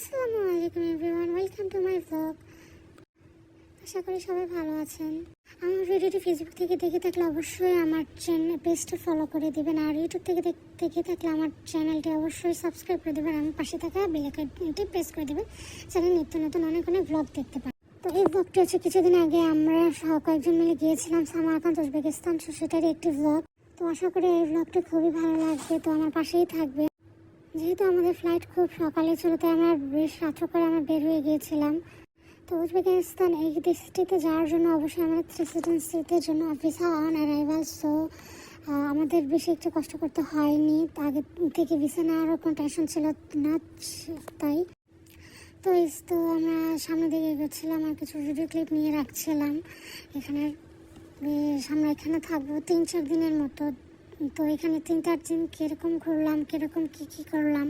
আসসালামু আলাইকুম everyone, welcome to my blog. আশা করি সবাই ভালো আছেন। আমার ভিডিওটি ফেসবুক থেকে দেখে থাকলে অবশ্যই আমার পেজটা ফলো করে দেবেন, আর ইউটিউব থেকে দেখে থাকলে আমার চ্যানেলটি অবশ্যই সাবস্ক্রাইব করে দেবেন, এবং পাশে থাকা বেল আইকনটি প্রেস করে দেবেন যাতে নিত্য নতুন অনেক ব্লগ দেখতে পান। তো এই ব্লগটি হচ্ছে কিছুদিন আগে আমরা কয়েকজন মিলে গিয়েছিলাম সামারকান্দ, উজবেকিস্তান, সেটারই একটি ব্লগ। তো আশা করি এই ব্লগটি খুবই ভালো লাগবে, তো আমার পাশেই থাকবে। যেহেতু আমাদের ফ্লাইট খুব সকালে ছিল, তাই আমরা বেশ রাত্র করে আমরা বের হয়ে গিয়েছিলাম। তো উজবেকিস্তান এই দেশটিতে যাওয়ার জন্য অবশ্যই আমাদের রেসিডেন্সিদের জন্য ভিসা অন অ্যারাইভাল, সো আমাদের বেশি একটু কষ্ট করতে হয়নি। আগে থেকে ভিসা নেওয়ারও কোনো টেনশন ছিল না, তাই তো আমরা সামনে দিকে এগোচ্ছিলাম আর কিছু ভিডিও ক্লিপ নিয়ে রাখছিলাম। এখানে আমরা এখানে থাকবো 3-4 দিনের মতো। তো এখানে 3-4 দিন কীরকম ঘুরলাম, কীরকম কী করলাম,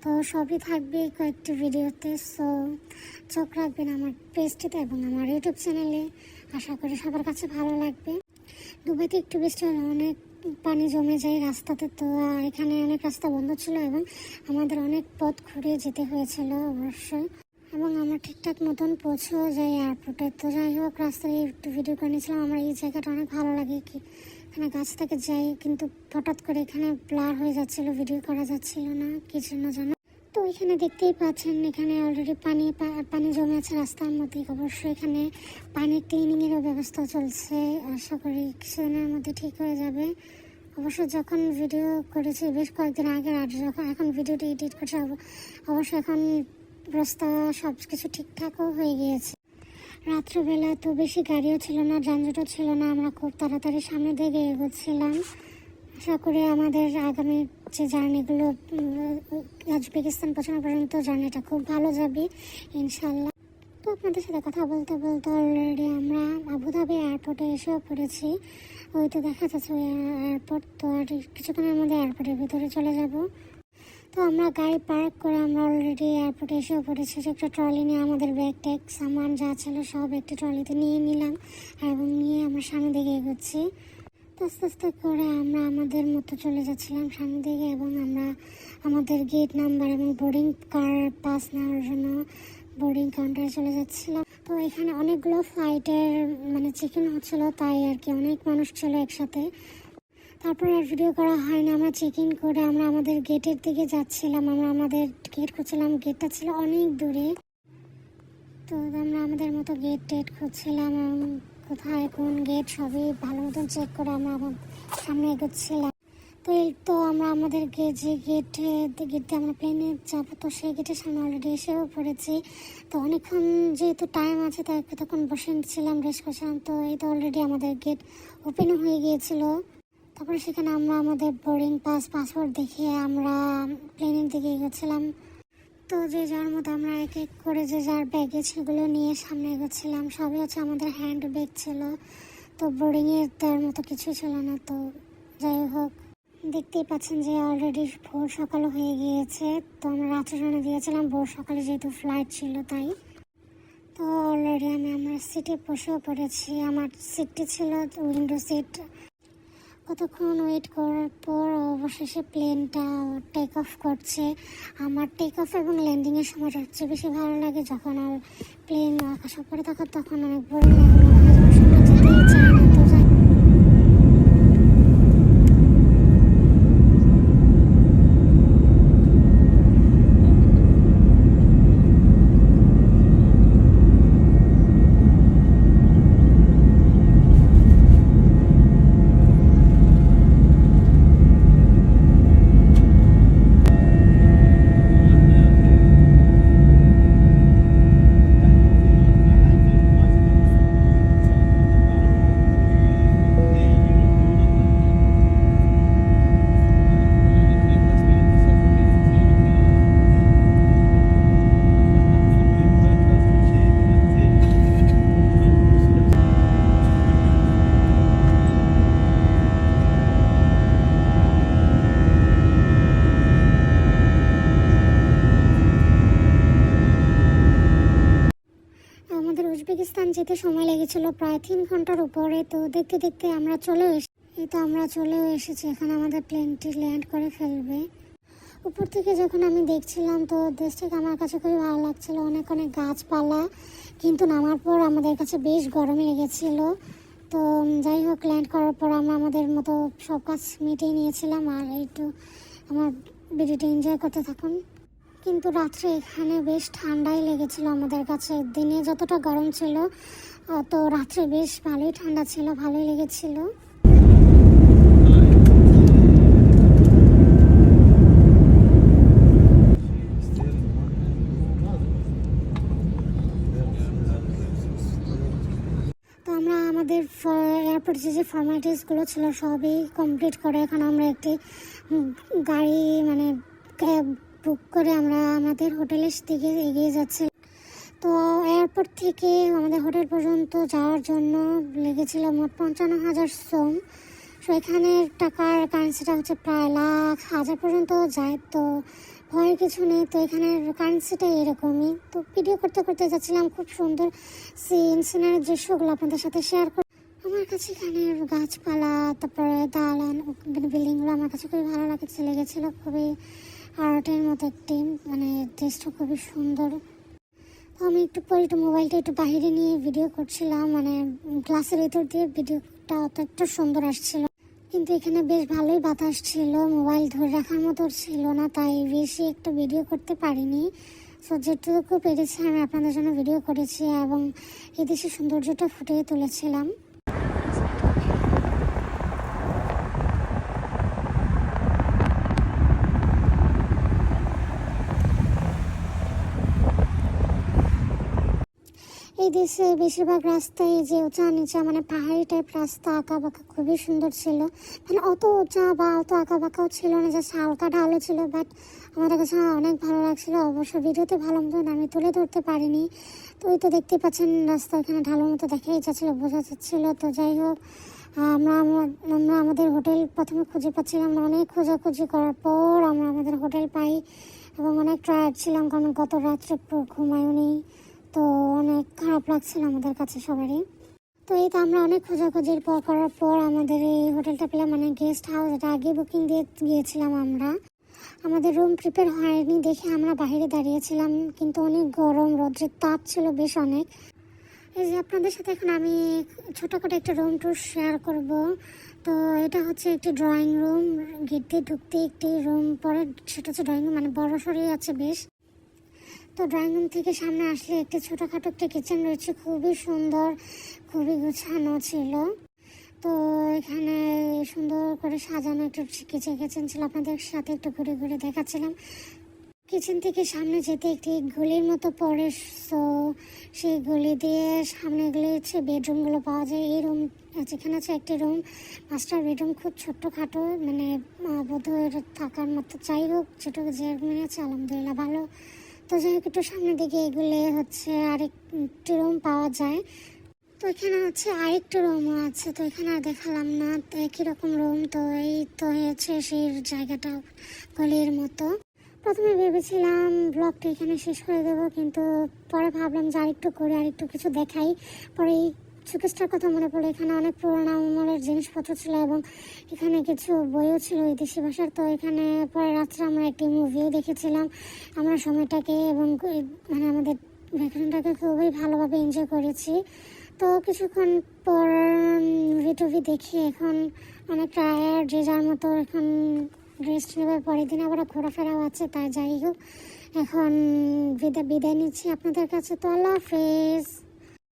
তো সবই থাকবে কয়েকটি ভিডিওতে। সো চোখ রাখবেন আমার পেজটিতে এবং আমার ইউটিউব চ্যানেলে। আশা করি সবার কাছে ভালো লাগবে। দুবাইতে একটু বৃষ্টি হলে অনেক পানি জমে যায় রাস্তাতে, তো এখানে অনেক রাস্তা বন্ধ ছিল এবং আমাদের অনেক পথ ঘুরে যেতে হয়েছিল অবশ্যই, এবং আমরা ঠিকঠাক মতন পৌঁছেও যাই এয়ারপোর্টে। তো যাই হোক, রাস্তায় একটু ভিডিও করে নিয়েছিলাম। আমার এই জায়গাটা অনেক ভালো লাগে, কি এখানে গাছ থেকে যাই, কিন্তু হঠাৎ করে এখানে ব্লার হয়ে যাচ্ছিল, ভিডিও করা যাচ্ছিল না কি জন্য জানো। তো এখানে দেখতেই পাচ্ছেন এখানে অলরেডি পানি জমে আছে রাস্তার মধ্যে। অবশ্যই এখানে পানি ক্লিনিংয়েরও ব্যবস্থা চলছে, আশা করি কিছুদিনের মধ্যে ঠিক হয়ে যাবে। অবশ্য যখন ভিডিও করেছি বেশ কয়েকদিন আগে, আর যখন এখন ভিডিওটি এডিট করছি অবশ্য এখন রাস্তা সব কিছু ঠিকঠাকও হয়ে গিয়েছে। রাত্রবেলা তো বেশি গাড়িও ছিল না, যানজটও ছিল না, আমরা খুব তাড়াতাড়ি সামনে দিকে এগোচ্ছিলাম। আশা করি আমাদের আগামী যে জার্নিগুলো উজবেকিস্তান পৌঁছানো পর্যন্ত জার্নিটা খুব ভালো যাবে ইনশাল্লাহ। তো আপনাদের সাথে কথা বলতে বলতে অলরেডি আমরা আবুধাবি এয়ারপোর্টে এসেও পড়েছি। ওই তো দেখা যাচ্ছে ওই এয়ারপোর্ট, তো আর কিছুক্ষণের মধ্যে এয়ারপোর্টের ভিতরে চলে যাব। তো আমরা গাড়ি পার্ক করে আমরা অলরেডি এয়ারপোর্টে এসেও পড়েছি। একটা ট্রলি নিয়ে আমাদের ব্যাগ ট্যাগ সামান যা ছিল সব একটি ট্রলিতে নিয়ে নিলাম, এবং নিয়ে আমরা সামনে দিকে এগোচ্ছি। তো আস্তে আস্তে করে আমরা আমাদের মতো চলে যাচ্ছিলাম সামনের দিকে, এবং আমরা আমাদের গেট নাম্বার এবং বোর্ডিং পাস নেওয়ার জন্য বোর্ডিং কাউন্টারে চলে যাচ্ছিলাম। তো এখানে অনেকগুলো ফ্লাইটের চেক ইন হচ্ছিলো, তাই আর কি অনেক মানুষ ছিল একসাথে। তারপরে আর ভিডিও করা হয়নি। আমরা চেক ইন করে আমরা আমাদের গেটের দিকে যাচ্ছিলাম। আমরা আমাদের গেট খুঁজছিলাম, গেটটা ছিল অনেক দূরে। তো আমরা আমাদের মতো টেট খুঁজছিলাম, এবং কোথায় কোন গেট সবই ভালো মতন চেক করে আমরা আমার সামনে এগোচ্ছিলাম। তো আমরা আমাদের যে গেট দিয়ে আমরা প্লেনে যাবো, তো সেই গেটের সামনে অলরেডি এসেও পড়েছি। তো অনেকক্ষণ যেহেতু টাইম আছে, তাই তখন বসে ছিলাম, রেস্ট করছিলাম। তো এই তো অলরেডি আমাদের গেট ওপেন হয়ে গিয়েছিল। তারপরে সেখানে আমরা আমাদের বোর্ডিং পাসপোর্ট দেখিয়ে আমরা প্লেনের দিকে এগোচ্ছিলাম। তো যে যার মতো আমরা এক এক করে যে যার ব্যাগেজ সেগুলো নিয়ে সামনে এগোচ্ছিলাম। সবই হচ্ছে আমাদের হ্যান্ড ব্যাগ ছিল, তো বোর্ডিংয়ের দেওয়ার মতো কিছুই ছিল না। তো যাই হোক, দেখতেই পাচ্ছেন যে অলরেডি ভোর সকাল হয়ে গিয়েছে। তো আমরা রাত্রে রওনা দিয়েছিলাম ভোর সকালে, যেহেতু ফ্লাইট ছিল তাই। তো অলরেডি আমরা সিটে বসেও পড়েছি। আমার সিটটি ছিল উইন্ডো সিট। কতক্ষণ ওয়েট করার পর অবশেষে প্লেনটা টেক অফ করছে। আমার টেক অফ এবং ল্যান্ডিংয়ের সময় সবচেয়ে বেশি ভালো লাগে, যখন আর প্লেন আকাশের উপরে থাকে তখন অনেক বোরিং লাগে, মনে হয় যেন সামনে যেতেই চায় না। তো উজবেকিস্তান যেতে সময় লেগেছিল প্রায় 3 ঘন্টার উপরে। তো দেখতে দেখতে আমরা চলেও এসেছি। এখন আমাদের প্লেনটি ল্যান্ড করে ফেলবে। উপর থেকে যখন আমি দেখছিলাম তো দেশটাকে আমার কাছে খুবই ভালো লাগছিল, অনেক অনেক গাছপালা, কিন্তু নামার পর আমাদের কাছে বেশ গরম লেগেছিল। তো যাই হোক, ল্যান্ড করার পর আমরা আমাদের মতো সব কাজ মিটিয়ে নিয়েছিলাম আর একটু আমার ভিডিওটা এনজয় করতে থাকুন। কিন্তু রাত্রে এখানে বেশ ঠান্ডাই লেগেছিল আমাদের কাছে, দিনে যতটা গরম ছিল তো রাত্রে বেশ ভালোই ঠান্ডা ছিল, ভালোই লেগেছিল। তো আমরা আমাদের এয়ারপোর্টে যে ফর্মালিটিসগুলো ছিল সবই কমপ্লিট করে এখন আমরা একটি গাড়ি মানে ক্যাব বুক করে আমরা আমাদের হোটেলের দিকে এগিয়ে যাচ্ছি। তো এয়ারপোর্ট থেকে আমাদের হোটেল পর্যন্ত যাওয়ার জন্য লেগেছিল মোট 55,000 সোম। তো এখানের টাকার কারেন্সিটা হচ্ছে প্রায় লাখ হাজার পর্যন্ত যায়, তো ভয়ের কিছু নেই। তো এখানের কারেন্সিটা এরকমই। তো ভিডিও করতে করতে যাচ্ছিলাম, খুব সুন্দর সিনারির দৃশ্যগুলো আপনাদের সাথে শেয়ার করি। আমার কাছে এখানের গাছপালা, তারপরে দালান, বিল্ডিংগুলো আমার কাছে খুবই ভালো লেগেছিল, খুবই আর্টের মতো একটি মানে দৃশ্যটা খুবই সুন্দর। আমি একটু পরে মোবাইলটা একটু বাইরে নিয়ে ভিডিও করছিলাম, মানে গ্লাসের ভিতর দিয়ে ভিডিওটা অত একটা সুন্দর আসছিল, কিন্তু এখানে বেশ ভালোই বাতাস ছিল, মোবাইল ধরে রাখার মতো ছিল না, তাই বেশি একটা ভিডিও করতে পারিনি। সো যেটুকু পেরেছি আমি আপনাদের জন্য ভিডিও করেছি এবং এই দেশের সৌন্দর্যটা ফুটিয়ে তুলেছিলাম। এই দেশে বেশিরভাগ রাস্তায় যে উঁচা নিচা মানে পাহাড়ি টাইপ রাস্তা, আঁকা বাঁকা, খুবই সুন্দর ছিল। মানে অত উঁচা বা অত আঁকা বাঁকাও ছিল না, জাস্ট হালকা ঢালু ছিল, বাট আমাদের কাছে অনেক ভালো লাগছিল। অবশ্য ভিডিওতে ভালো মতন আমি তুলে ধরতে পারিনি। তো ওই তো দেখতে পাচ্ছেন রাস্তা এখানে ঢালুর মতো দেখাই যাচ্ছিলো, বোঝা যাচ্ছিল। তো যাই হোক, আমরা আমরা আমাদের হোটেল প্রথমে খুঁজে পাচ্ছিলাম না, অনেক খোঁজাখুঁজি করার পর আমরা আমাদের হোটেল পাই এবং অনেক টায়ার্ড ছিলাম, কারণ গত রাত্রে ঘুমায়ও নেই। তো অনেক খারাপ লাগছিল আমাদের কাছে সবারই। তো এই তো আমরা অনেক খোঁজাখুঁজির পর করার পর আমাদের এই হোটেলটা পেলাম, মানে গেস্ট হাউস। এটা আগে বুকিং দিয়ে গিয়েছিলাম আমরা, আমাদের রুম প্রিপেয়ার হয়নি দেখে আমরা বাইরে দাঁড়িয়েছিলাম, কিন্তু অনেক গরম, রোদ্রের তাপ ছিল বেশ অনেক। এই যে আপনাদের সাথে এখন আমি ছোটো করে একটা রুম টুর শেয়ার করব। তো এটা হচ্ছে একটি ড্রয়িং রুম, গেট দিয়ে ঢুকতে একটি রুম পরে সেটা হচ্ছে ড্রয়িং রুম, মানে বড় সড়ই আছে বেশ। তো ড্রয়িং রুম থেকে সামনে আসলে একটি ছোটোখাটো একটা কিচেন রয়েছে, খুবই সুন্দর, খুবই গোছানো ছিল। তো এখানে সুন্দর করে সাজানো একটা কিচেন ছিল, আপনাদের সাথে একটু ঘুরে ঘুরে দেখাচ্ছিলাম। কিচেন থেকে সামনে যেতে একটি গলির মতো পড়ে, সো সেই গলি দিয়ে সামনে গেলে হচ্ছে বেডরুমগুলো পাওয়া যায়। এই রুম যেখানে আছে একটি রুম মাস্টার বেডরুম, খুব ছোট্টখাটো, মানে বোধহয় থাকার মতো। যাই হোক, যেটুকু যে রুমে আছে আলহামদুলিল্লাহ ভালো। তো যাই হোক, একটু সামনে দিকে এগুলো হচ্ছে আরেকটি রুম পাওয়া যায়। তো এখানে হচ্ছে আরেকটা রুমও আছে, তো এখানে আর দেখালাম না, তো একই রকম রুম। তো এই তো হয়েছে সেই জায়গাটা গলির মতো। প্রথমে ভেবেছিলাম ব্লগটা এখানে শেষ করে দেবো, কিন্তু পরে ভাবলাম যে আরেকটু করে আরেকটু কিছু দেখাই। পরে এই শোকেসটার কথা মনে পড়লো, এখানে অনেক পুরোনো আমলের জিনিসপত্র ছিল এবং এখানে কিছু বইও ছিল বিদেশি ভাষার। তো এখানে পরে রাত্রে আমরা একটি মুভিও দেখেছিলাম আমরা সময়টাকে, এবং মানে আমাদের ভ্যাকেশনটাকে খুবই ভালোভাবে এনজয় করেছি। তো কিছুক্ষণ পর মুভি দেখে এখন অনেক টায়ার্ড, যে যার মতো এখন রেস্ট নেবার পরের দিন আবার ঘোরাফেরাও আছে। তাই যাই হোক, এখন বিদায় নিচ্ছি আপনাদের কাছে। তো আল্লাহ হাফেজ।